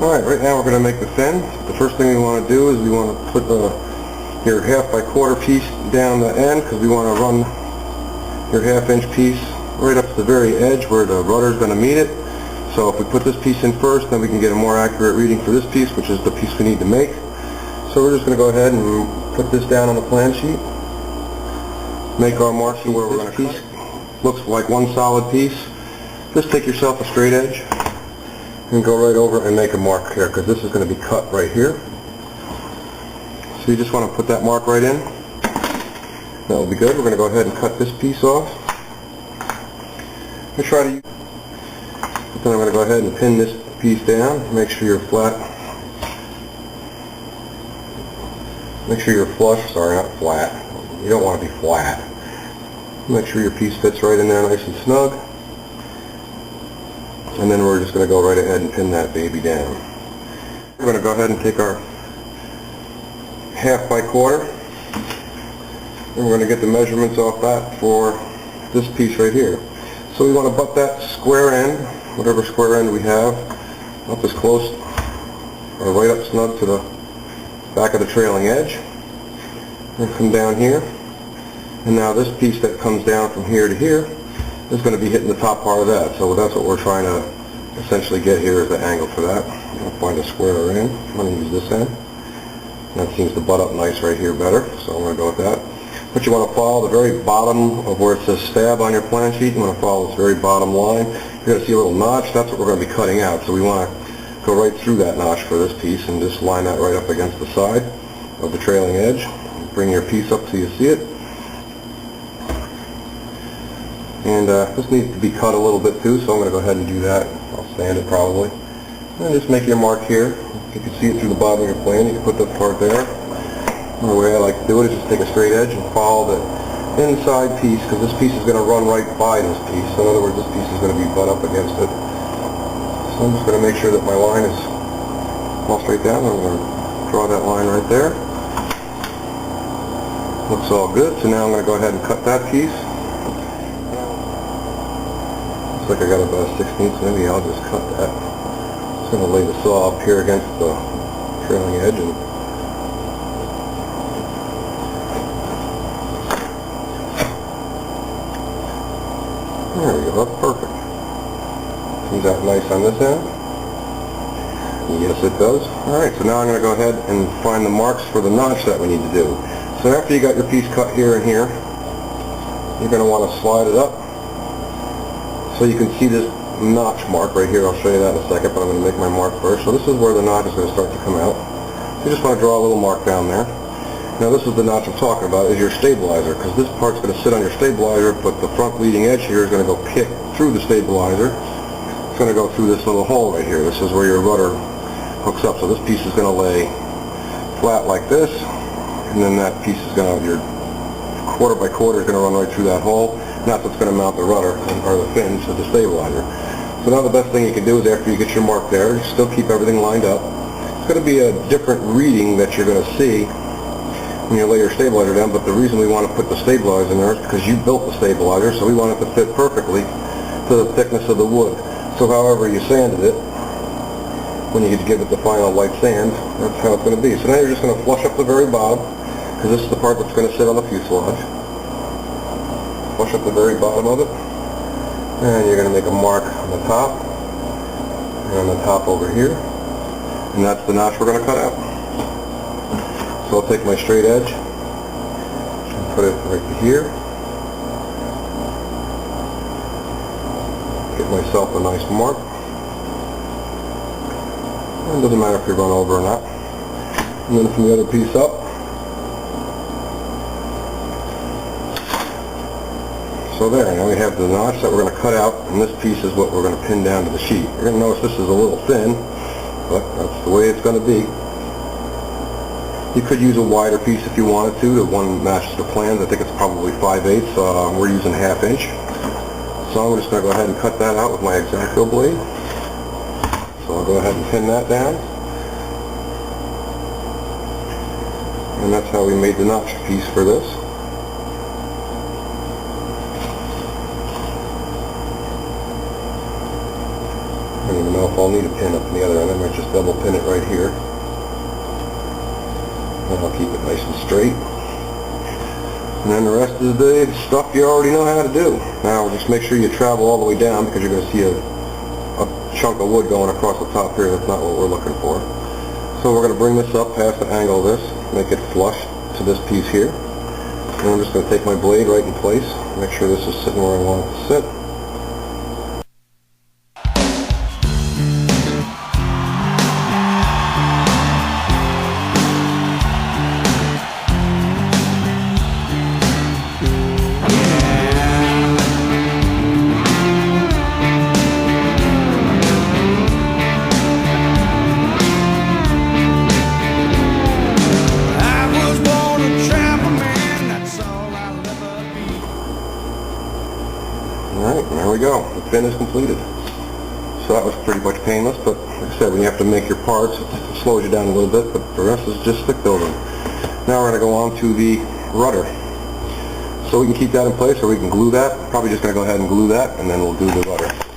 Alright, right now we're going to make the fin. The first thing we want to do is we want to put your 1/2 by 1/4 piece down the end, because we want to run your 1/2 inch piece right up to the very edge where the rudder is going to meet it. So if we put this piece in first, then we can get a more accurate reading for this piece, which is the piece we need to make. So we're just going to go ahead and put this down on the plan sheet. Make our mark to where we're going to cut it. Looks like one solid piece. Just take yourself a straight edge and go right over and make a mark here, because this is going to be cut right here. So you just want to put that mark right in. That will be good. We're going to go ahead and cut this piece off. But then I'm going to go ahead and pin this piece down. Make sure you're flat. Make sure you're flush. Sorry, not flat. You don't want to be flat. Make sure your piece fits right in there nice and snug. And then we're just going to go right ahead and pin that baby down. We're going to go ahead and take our 1/2 by 1/4, and we're going to get the measurements off that for this piece right here. So we want to butt that square end, whatever square end we have, up as close or right up snug to the back of the trailing edge. And come down here. And now this piece that comes down from here to here is going to be hitting the top part of that. So that's what we're trying to essentially get here, is the angle for that. I'll find a squarer end. I'm going to use this end. That seems to butt up nice right here better, so I'm going to go with that. But you want to follow the very bottom of where it says stab on your plan sheet. You want to follow this very bottom line. You're going to see a little notch. That's what we're going to be cutting out. So we want to go right through that notch for this piece and just line that right up against the side of the trailing edge. Bring your piece up so you see it. And this needs to be cut a little bit too, so I'm going to go ahead and do that. I'll sand it probably. And just make your mark here. You can see it through the bottom of your plan. You can put that part there. And the way I like to do it is just take a straight edge and follow the inside piece, because this piece is going to run right by this piece. So in other words, this piece is going to be butt up against it. So I'm just going to make sure that my line is all straight down. I'm going to draw that line right there. Looks all good. So now I'm going to go ahead and cut that piece. Looks like I got about a 1/16, so maybe I'll just cut that. Just going to lay the saw up here against the trailing edge, and there we go. That's perfect. Comes out nice on this end. Yes, it does. Alright, so now I'm going to go ahead and find the marks for the notch that we need to do. So after you got your piece cut here and here, you're going to want to slide it up so you can see this notch mark right here. I'll show you that in a second, but I'm going to make my mark first. So this is where the notch is going to start to come out. You just want to draw a little mark down there. Now this is the notch I'm talking about, is your stabilizer, because this part's going to sit on your stabilizer, but the front leading edge here is going to go kick through the stabilizer. It's going to go through this little hole right here. This is where your rudder hooks up. So this piece is going to lay flat like this, and then that piece is going to, your 1/4 by 1/4 is going to run right through that hole, and that's what's going to mount the rudder, or the fin, to the stabilizer. So now the best thing you can do is, after you get your mark there, you still keep everything lined up. It's going to be a different reading that you're going to see when you lay your stabilizer down, but the reason we want to put the stabilizer in there is because you built the stabilizer, so we want it to fit perfectly to the thickness of the wood. So however you sanded it, when you give it the final light sand, that's how it's going to be. So now you're just going to flush up the very bottom, because this is the part that's going to sit on the fuselage. Flush up the very bottom of it, and you're going to make a mark on the top, and on the top over here, and that's the notch we're going to cut out. So I'll take my straight edge and put it right here. Get myself a nice mark. It doesn't matter if you run over or not. And then from the other piece up, so there, now we have the notch that we're going to cut out, and this piece is what we're going to pin down to the sheet. You're going to notice this is a little thin, but that's the way it's going to be. You could use a wider piece if you wanted to. The one matches the plans. I think it's probably 5/8. We're using 1/2 inch. So I'm just going to go ahead and cut that out with my X-Acto blade. So I'll go ahead and pin that down. And that's how we made the notch piece for this. don't even know if I'll need a pin up on the other end. I might just double pin it right here. And I'll keep it nice and straight. And then the rest of the day, the stuff you already know how to do. Now just make sure you travel all the way down, because you're going to see a chunk of wood going across the top here. That's not what we're looking for. So we're going to bring this up past the angle of this, make it flush to this piece here. And I'm just going to take my blade right in place, make sure this is sitting where I want it to sit. Alright, there we go. The fin is completed. So that was pretty much painless, but like I said, when you have to make your parts, it slows you down a little bit, but the rest is just stick building. Now we're going to go on to the rudder. So we can keep that in place, or we can glue that. Probably just going to go ahead and glue that, and then we'll do the rudder.